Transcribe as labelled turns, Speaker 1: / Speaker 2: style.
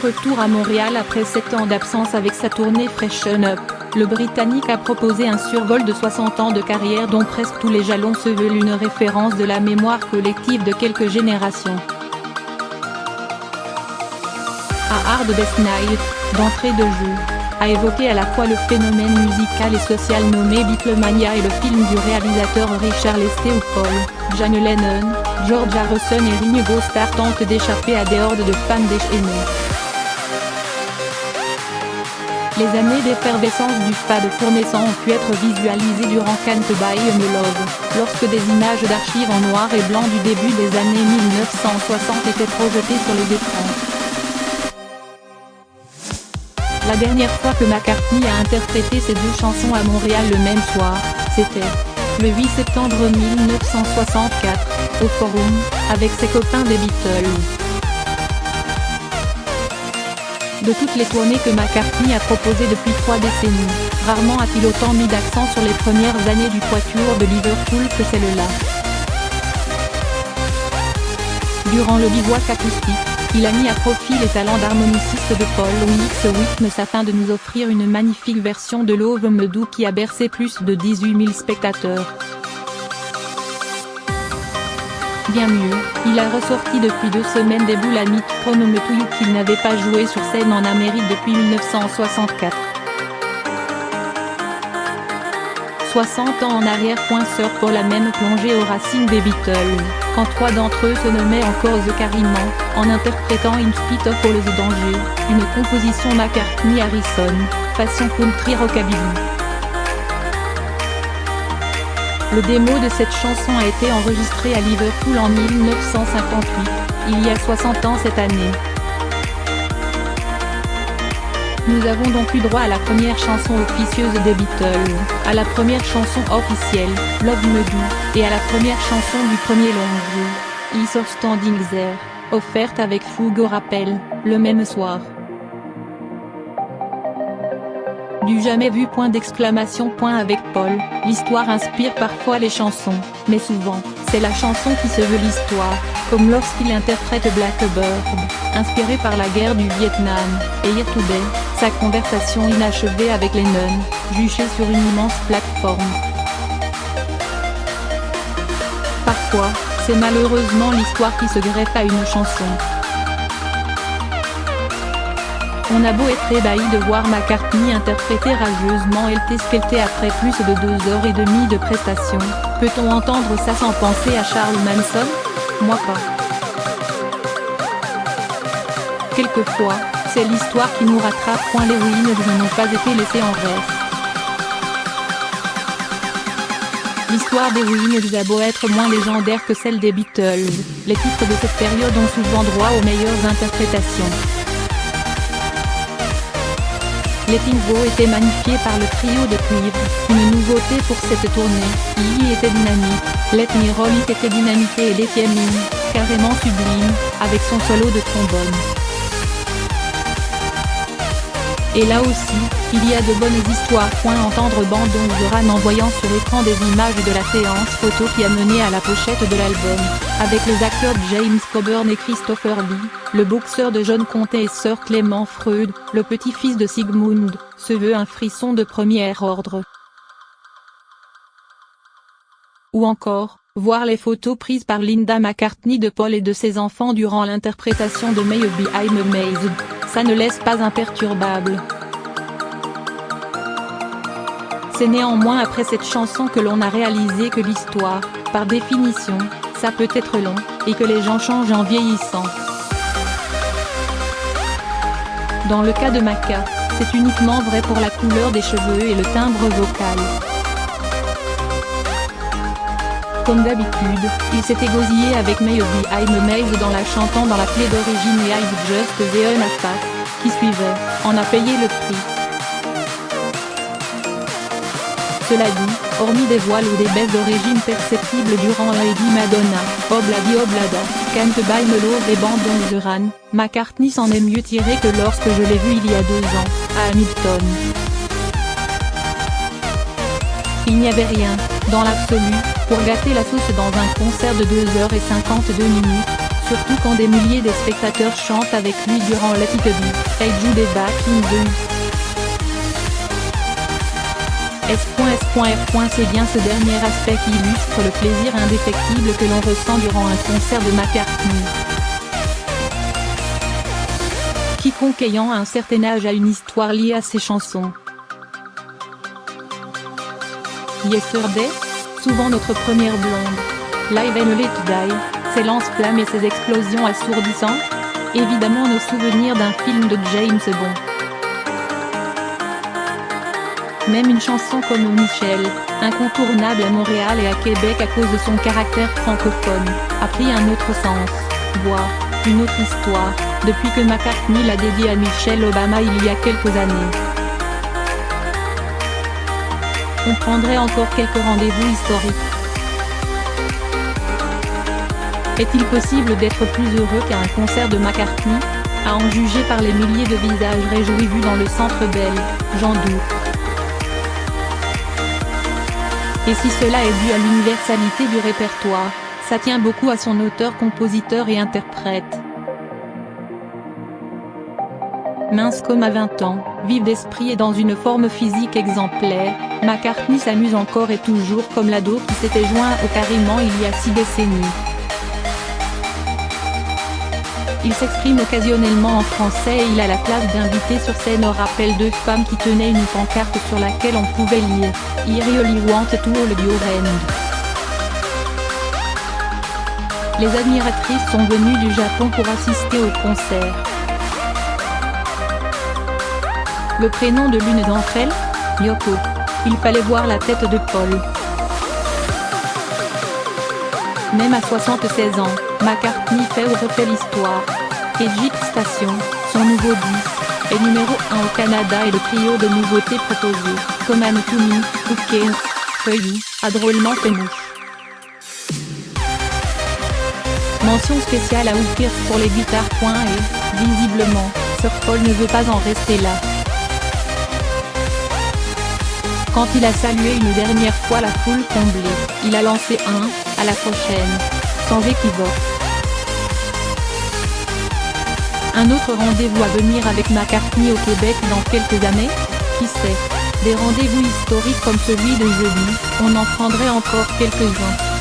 Speaker 1: retour à Montréal après 7 ans d'absence avec sa tournée Freshen Up, le Britannique a proposé un survol de 60 ans de carrière dont presque tous les jalons se veulent une référence de la mémoire collective de quelques générations. A Hard Day's Night, d'entrée de jeu, a évoqué à la fois le phénomène musical et social nommé Beatlemania et le film du réalisateur Richard Lester où Paul, John Lennon, George Harrison et Ringo Starr tentent d'échapper à des hordes de fans déchaînés. Les années d'effervescence du fad fournaissant ont pu être visualisées durant Can't Buy Me Love, lorsque des images d'archives en noir et blanc du début des années 1960 étaient projetées sur les écrans. La dernière fois que McCartney a interprété ces deux chansons à Montréal le même soir, c'était le 8 septembre 1964, au Forum, avec ses copains des Beatles. De toutes les tournées que McCartney a proposées depuis 3 décennies, rarement a-t-il autant mis d'accent sur les premières années du Quatuor de Liverpool que celle-là. Durant le bivouac acoustique, il a mis à profit les talents d'harmoniciste de Paul Weeks afin de nous offrir une magnifique version de Love Me Do qui a bercé plus de 18 000 spectateurs. Bien mieux, il a ressorti depuis 2 semaines des boules à Nick Prono Me To You qu'il n'avait pas joué sur scène en Amérique depuis 1964. 60 ans en arrière. Sir Paul a même plongé aux racines des Beatles, quand 3 d'entre eux se nommaient encore The Carrymen, en interprétant In Spite of All the Danger, une composition McCartney-Harrison, façon country rockabilly. Le démo de cette chanson a été enregistré à Liverpool en 1958, il y a 60 ans cette année. Nous avons donc eu droit à la première chanson officieuse des Beatles, à la première chanson officielle, Love Me Do, et à la première chanson du premier long jeu, Is Or Standing There, offerte avec fougue au rappel, le même soir. Du jamais vu point d'exclamation avec Paul, l'histoire inspire parfois les chansons, mais souvent, c'est la chanson qui se veut l'histoire, comme lorsqu'il interprète Blackbird, inspiré par la guerre du Vietnam, et Here Today, sa conversation inachevée avec Lennon, juchée sur une immense plateforme. Parfois, c'est malheureusement l'histoire qui se greffe à une chanson. On a beau être ébahi de voir McCartney interpréter rageusement Helter Skelter après plus de 2h30 de prestation, peut-on entendre ça sans penser à Charles Manson? Moi pas. Quelquefois, c'est l'histoire qui nous rattrape. Les Ruines n'ont pas été laissés en reste. L'histoire des Ruines a beau être moins légendaire que celle des Beatles, les titres de cette période ont souvent droit aux meilleures interprétations. Letting Go était magnifié par le trio de cuivre, une nouveauté pour cette tournée. Iggy était dynamique, Let Me Roll It était dynamité et Let Me In, carrément sublime, avec son solo de trombone. Et là aussi, il y a de bonnes histoires. Entendre Bandon Duran en voyant sur écran des images de la séance photo qui a mené à la pochette de l'album, avec les acteurs James Coburn et Christopher Lee, le boxeur de John Conte et Sir Clément Freud, le petit-fils de Sigmund, se veut un frisson de premier ordre. Ou encore, voir les photos prises par Linda McCartney de Paul et de ses enfants durant l'interprétation de Maybe I'm Amazed, ça ne laisse pas imperturbable. C'est néanmoins après cette chanson que l'on a réalisé que l'histoire, par définition, ça peut être long, et que les gens changent en vieillissant. Dans le cas de Maca, c'est uniquement vrai pour la couleur des cheveux et le timbre vocal. Comme d'habitude, il s'est égosillé avec Maybe I'm Amazed dans la chantant dans la clé d'origine et I've Just the Enough qui suivait, en a payé le prix. Cela dit, hormis des voiles ou des baisses d'origine perceptibles durant Lady Madonna, Obladi Oblada, Can't Buy Me Love et Bandon Duran, McCartney s'en est mieux tiré que lorsque je l'ai vu il y a 2 ans, à Hamilton. Il n'y avait rien, dans l'absolu, pour gâter la sauce dans un concert de 2h52, surtout quand des milliers de spectateurs chantent avec lui durant Let It Be, Hey Jude et Back in the S.S.R. C'est bien ce dernier aspect qui illustre le plaisir indéfectible que l'on ressent durant un concert de McCartney. Quiconque ayant un certain âge a une histoire liée à ses chansons. Yesterday, souvent notre première blonde. Live and Let It Die, ses lance-flammes et ses explosions assourdissantes. Évidemment nos souvenirs d'un film de James Bond. Même une chanson comme Michel, incontournable à Montréal et à Québec à cause de son caractère francophone, a pris un autre sens, voire une autre histoire, depuis que McCartney l'a dédiée à Michelle Obama il y a quelques années. On prendrait encore quelques rendez-vous historiques. Est-il possible d'être plus heureux qu'à un concert de McCartney, à en juger par les milliers de visages réjouis vus dans le Centre Bell, j'en doute. Et si cela est dû à l'universalité du répertoire, ça tient beaucoup à son auteur, compositeur et interprète. Mince comme à 20 ans, vif d'esprit et dans une forme physique exemplaire, McCartney s'amuse encore et toujours comme l'ado qui s'était joint au carrément il y a 6 décennies. Il s'exprime occasionnellement en français et il a la classe d'inviter sur scène au rappel 2 femmes qui tenaient une pancarte sur laquelle on pouvait lire « I really want to hold your hand ». Les admiratrices sont venues du Japon pour assister au concert. Le prénom de l'une d'entre elles, Yoko. Il fallait voir la tête de Paul. Même à 76 ans, McCartney fait ou refait l'histoire. Egypt Station, son nouveau disque, est numéro 1 au Canada et le trio de nouveautés proposées, comme I'm To Me, Who Cares, For You, a drôlement fait mouche. Mention spéciale à Who Cares pour les guitares. Et, visiblement, Sir Paul ne veut pas en rester là. Quand il a salué une dernière fois la foule comblée, il a lancé un « à la prochaine », sans équivoque. Un autre rendez-vous à venir avec McCartney au Québec dans quelques années, qui sait? Des rendez-vous historiques comme celui de jeudi, on en prendrait encore quelques-uns.